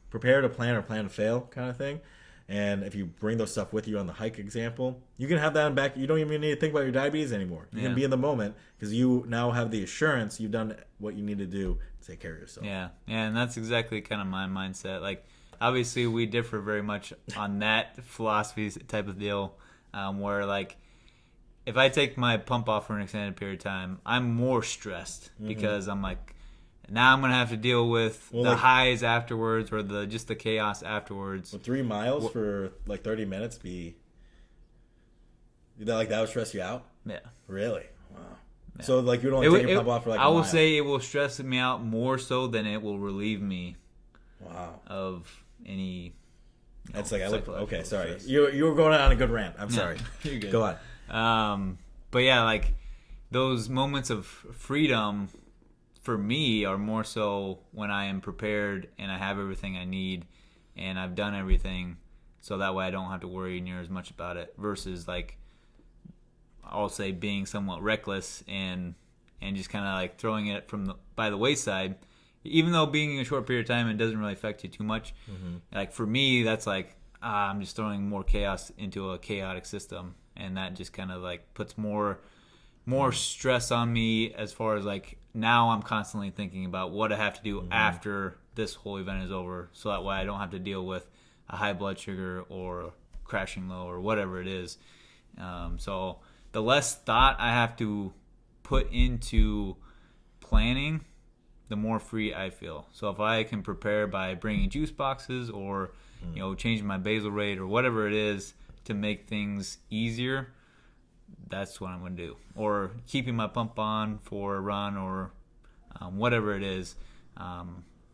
prepare to plan or plan to fail kind of thing. And if you bring those stuff with you on the hike example, you can have that in back. You don't even need to think about your diabetes anymore. You can be in the moment because you now have the assurance you've done what you need to do to take care of yourself. Yeah, and that's exactly kind of my mindset. Like, obviously, we differ very much on that philosophy type of deal, where like, if I take my pump off for an extended period of time, I'm more stressed because I'm like, now I'm gonna have to deal with the highs afterwards, or just the chaos afterwards. Would 3 miles for like 30 minutes that would stress you out? Yeah. Really? Wow. Yeah. So like you'd only take your pump off for like I will say it will stress me out more so than it will relieve me. Wow. Of any. That's like okay. Sorry, stress. you were going on a good rant. I'm sorry. You're good. Go on. But yeah, like those moments of freedom for me are more so when I am prepared and I have everything I need and I've done everything, so that way I don't have to worry near as much about it. Versus like, I'll say being somewhat reckless and just kind of like throwing it by the wayside. Even though being in a short period of time, it doesn't really affect you too much. Mm-hmm. Like for me, that's like I'm just throwing more chaos into a chaotic system, and that just kind of like puts more stress on me. As far as like now, I'm constantly thinking about what I have to do after this whole event is over, so that way I don't have to deal with a high blood sugar or crashing low or whatever it is. So the less thought I have to put into planning, the more free I feel. So if I can prepare by bringing juice boxes or changing my basal rate or whatever it is to make things easier, that's what I'm going to do. Or keeping my pump on for a run or whatever it is.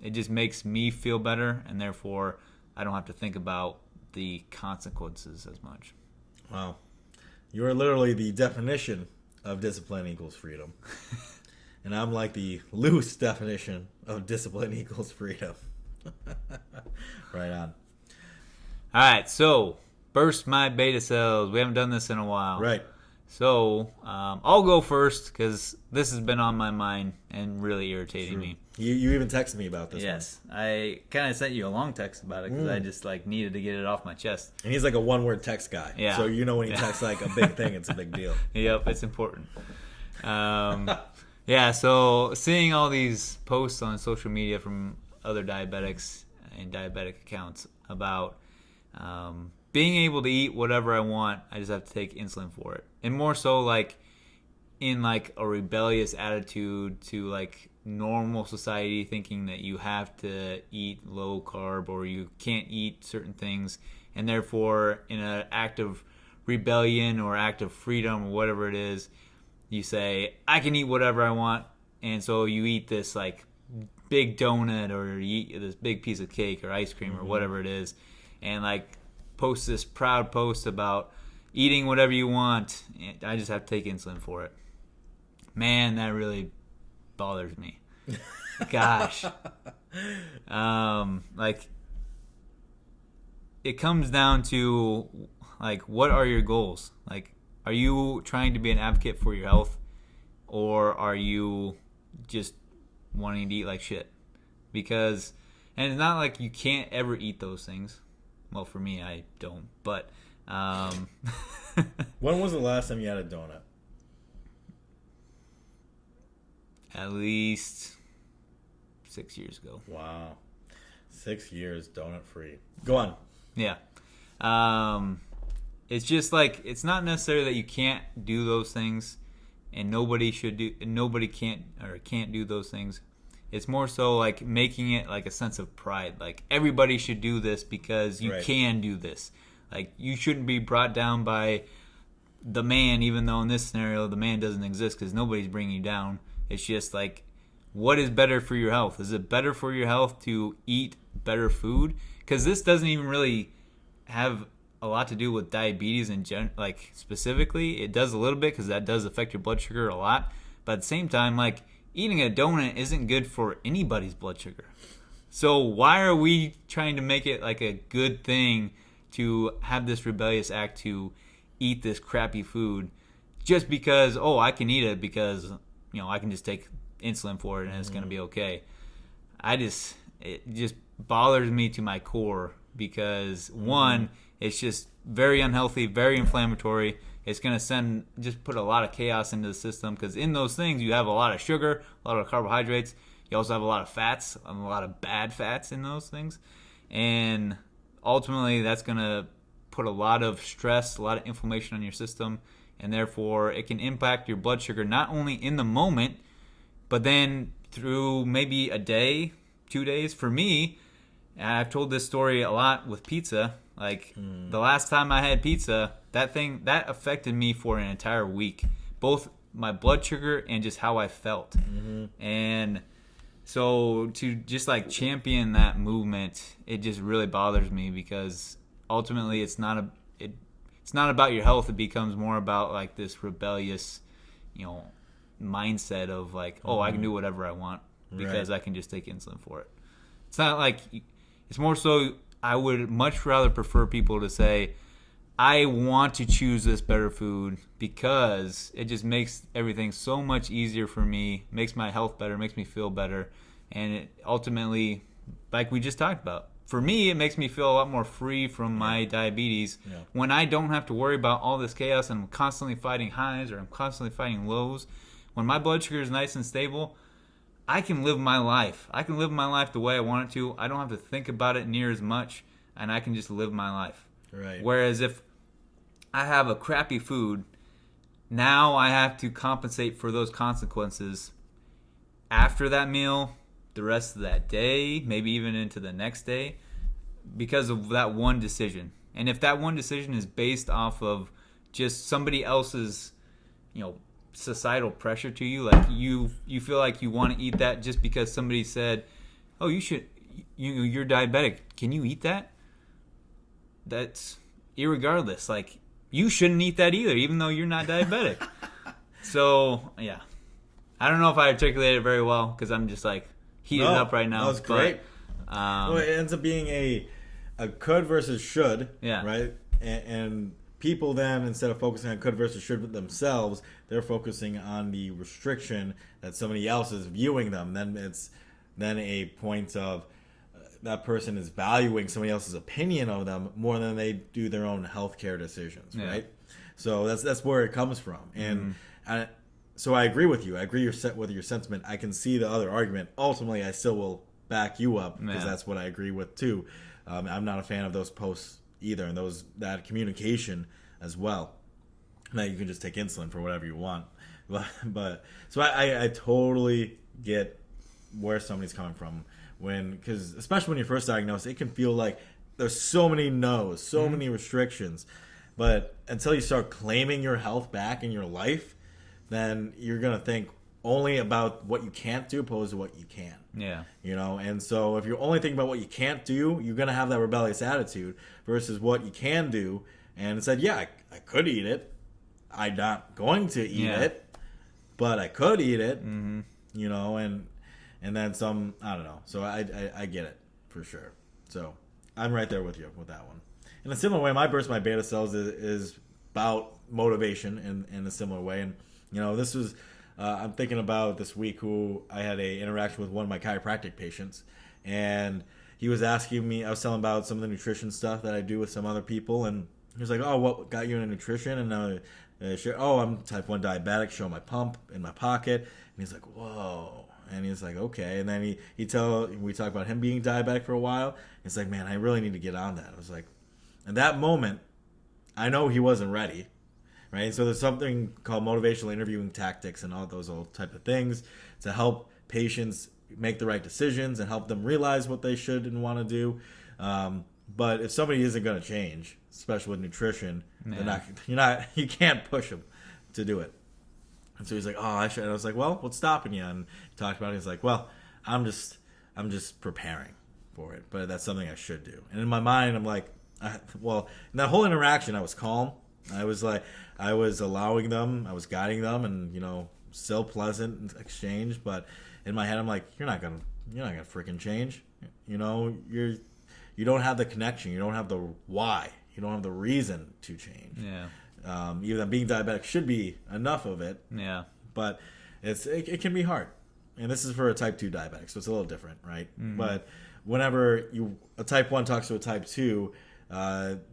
It just makes me feel better, and therefore I don't have to think about the consequences as much. Wow. You are literally the definition of discipline equals freedom. And I'm like the loose definition of discipline equals freedom. Right on. All right, so burst my beta cells. We haven't done this in a while. Right. So I'll go first because this has been on my mind and really irritating me. You even texted me about this. Yes, I kind of sent you a long text about it because I just needed to get it off my chest. And he's like a one-word text guy. Yeah. So when he texts like a big thing, it's a big deal. Yep, it's important. Yeah, so seeing all these posts on social media from other diabetics and diabetic accounts about being able to eat whatever I want, I just have to take insulin for it. And more so in a rebellious attitude to normal society, thinking that you have to eat low carb or you can't eat certain things, and therefore in an act of rebellion or act of freedom or whatever it is, you say I can eat whatever I want, and so you eat this big donut or you eat this big piece of cake or ice cream or whatever it is, and post this proud post about eating whatever you want. I just have to take insulin for it. Man, that really bothers me. Gosh. It comes down to what are your goals? Are you trying to be an advocate for your health, or are you just wanting to eat like shit? Because, and it's not like you can't ever eat those things. Well, for me, I don't. But when was the last time you had a donut? At least 6 years ago. Wow. 6 years donut free. Go on. Yeah. It's just it's not necessarily that you can't do those things and nobody can't do those things. It's more so making it a sense of pride. Everybody should do this because you can do this. You shouldn't be brought down by the man, even though in this scenario the man doesn't exist because nobody's bringing you down. It's just what is better for your health? Is it better for your health to eat better food? Because this doesn't even really have a lot to do with diabetes in specifically. It does a little bit because that does affect your blood sugar a lot. But at the same time, eating a donut isn't good for anybody's blood sugar. So why are we trying to make it a good thing to have this rebellious act to eat this crappy food just because, I can eat it because, I can just take insulin for it and it's going to be okay. It just bothers me to my core because, one, it's just very unhealthy, very inflammatory. It's going to put a lot of chaos into the system because in those things you have a lot of sugar, a lot of carbohydrates. You also have a lot of fats, a lot of bad fats in those things. And ultimately that's going to put a lot of stress, a lot of inflammation on your system. And therefore it can impact your blood sugar not only in the moment, but then through maybe a day, 2 days. For me, and I've told this story a lot with pizza. The last time I had pizza, that affected me for an entire week, both my blood sugar and just how I felt. And so to just champion that movement, it just really bothers me because ultimately it's not about your health. It becomes more about this rebellious, mindset of I can do whatever I want because I can just take insulin for it. It's not it's more so I would much rather prefer people to say, I want to choose this better food because it just makes everything so much easier for me, makes my health better, makes me feel better, and it ultimately, like we just talked about, for me, it makes me feel a lot more free from my diabetes when I don't have to worry about all this chaos and I'm constantly fighting highs or I'm constantly fighting lows. When my blood sugar is nice and stable, I can live my life. I can live my life the way I want it to. I don't have to think about it near as much, and I can just live my life. Right. Whereas if I have a crappy food, now I have to compensate for those consequences after that meal, the rest of that day, maybe even into the next day, because of that one decision. And if that one decision is based off of just somebody else's, societal pressure to you, you feel like you want to eat that just because somebody said, "Oh, you're diabetic. Can you eat that?" That's irregardless. You shouldn't eat that either, even though you're not diabetic. So yeah, I don't know if I articulated it very well because I'm just heated up right now. That was great. But, well, it ends up being a could versus should. Yeah. Right. And people then, instead of focusing on could versus should themselves, they're focusing on the restriction that somebody else is viewing them. Then it's then a point of that person is valuing somebody else's opinion of them more than they do their own healthcare decisions, right? So that's where it comes from. And so I agree with you. I agree with your sentiment. I can see the other argument. Ultimately, I still will back you up because that's what I agree with too. I'm not a fan of those posts either, and that communication as well. That you can just take insulin for whatever you want. But so I totally get where somebody's coming from because especially when you're first diagnosed, it can feel like there's so many no's, so many restrictions. But until you start claiming your health back in your life, then you're gonna think only about what you can't do opposed to what you can. Yeah. And so if you're only thinking about what you can't do, you're going to have that rebellious attitude versus what you can do. And it said, I could eat it. I'm not going to eat it, but I could eat it, and then some, I don't know. So I get it for sure. So I'm right there with you with that one. In a similar way, my burst my beta cells is about motivation in a similar way. And, this was... I'm thinking about this week who I had a interaction with one of my chiropractic patients, and he was asking me, I was telling about some of the nutrition stuff that I do with some other people, and he was like, oh, what got you into nutrition? And I'm type 1 diabetic, show my pump in my pocket. And he's like, whoa. And he's like, okay. And then we talked about him being diabetic for a while. He's like, man, I really need to get on that. I was like, at that moment, I know he wasn't ready. Right, so there's something called motivational interviewing tactics and all those old type of things to help patients make the right decisions and help them realize what they should and want to do. But if somebody isn't going to change, especially with nutrition, you can't push them to do it. And so he's like, oh, I should. And I was like, well, what's stopping you? And he talked about it. He's like, well, I'm just preparing for it, but that's something I should do. And in my mind, I'm like, in that whole interaction, I was calm. I was allowing them, I was guiding them, and still pleasant exchange. But in my head, I'm like, you're not gonna freaking change. You don't have the connection. You don't have the why. You don't have the reason to change. Yeah. Even being diabetic should be enough of it. Yeah. But it can be hard, and this is for a type 2 diabetic, so it's a little different, right? Mm-hmm. But whenever a type 1 talks to a type 2.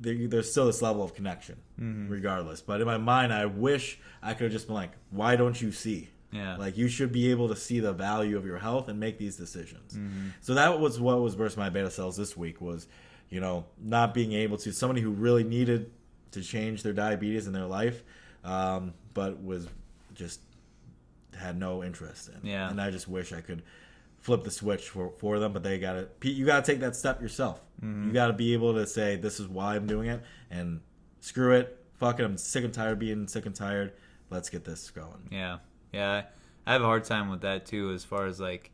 There's still this level of connection, regardless. But in my mind, I wish I could have just been like, "Why don't you see? Yeah, like you should be able to see the value of your health and make these decisions." So that was what was bursting my beta cells this week was, not being able to somebody who really needed to change their diabetes in their life, but was just had no interest in. Yeah, and I just wish I could flip the switch for them, but you got to take that step yourself. You got to be able to say, this is why I'm doing it, and screw it, fuck it, I'm sick and tired of being sick and tired, let's get this going. Yeah, I have a hard time with that too, as far as like,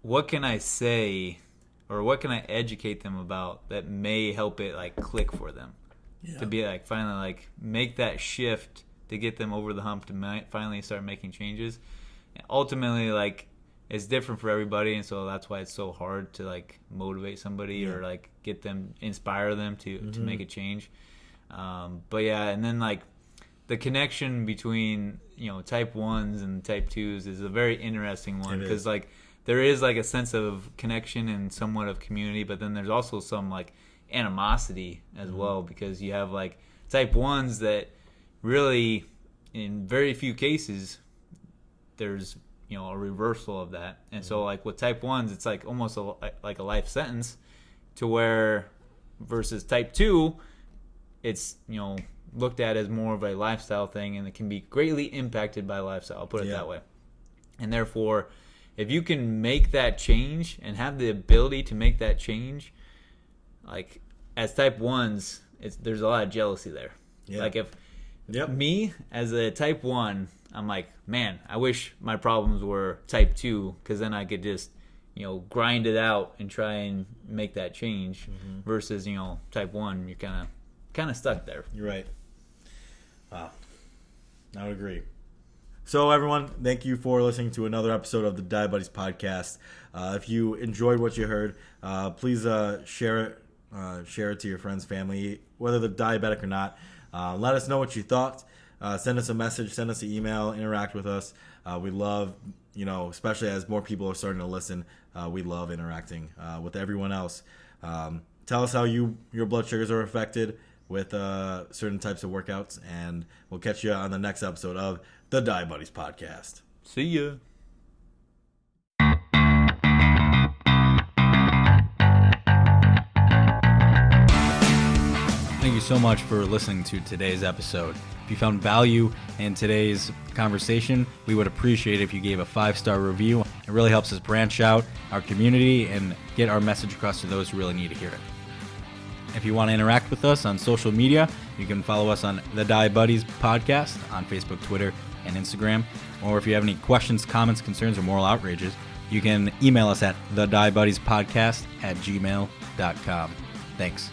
what can I say, or what can I educate them about that may help it like click for them, to be like, finally like, make that shift to get them over the hump to finally start making changes. And ultimately, like, it's different for everybody, and so that's why it's so hard to like motivate somebody or like inspire them to make a change. But and then like the connection between type 1s and type 2s is a very interesting one, because like there is like a sense of connection and somewhat of community, but then there's also some like animosity as well, because you have like type 1s that really, in very few cases, there's a reversal of that. And so like with type 1s, it's like almost like a life sentence, to where versus type 2, it's looked at as more of a lifestyle thing, and it can be greatly impacted by lifestyle, I'll put it that way. And therefore, if you can make that change and have the ability to make that change, like as type 1s, there's a lot of jealousy there. Like if me as a type 1, I'm like, man, I wish my problems were type 2, because then I could just, grind it out and try and make that change. Versus, type 1, you're kind of stuck there. You're right. Wow. I would agree. So, everyone, thank you for listening to another episode of the Diabuddies podcast. If you enjoyed what you heard, please share it to your friends, family, whether they're diabetic or not. Let us know what you thought. Send us a message, send us an email, interact with us. We love, especially as more people are starting to listen, we love interacting with everyone else. Tell us how your blood sugars are affected with certain types of workouts, and we'll catch you on the next episode of the Diabuddies podcast. See ya. Thank you so much for listening to today's episode. If you found value in today's conversation, we would appreciate it if you gave a 5-star review. It really helps us branch out our community and get our message across to those who really need to hear it. If you want to interact with us on social media, you can follow us on the Diabuddies podcast on Facebook, Twitter, and Instagram. Or if you have any questions, comments, concerns, or moral outrages, you can email us at thediabuddiespodcast@gmail.com. Thanks.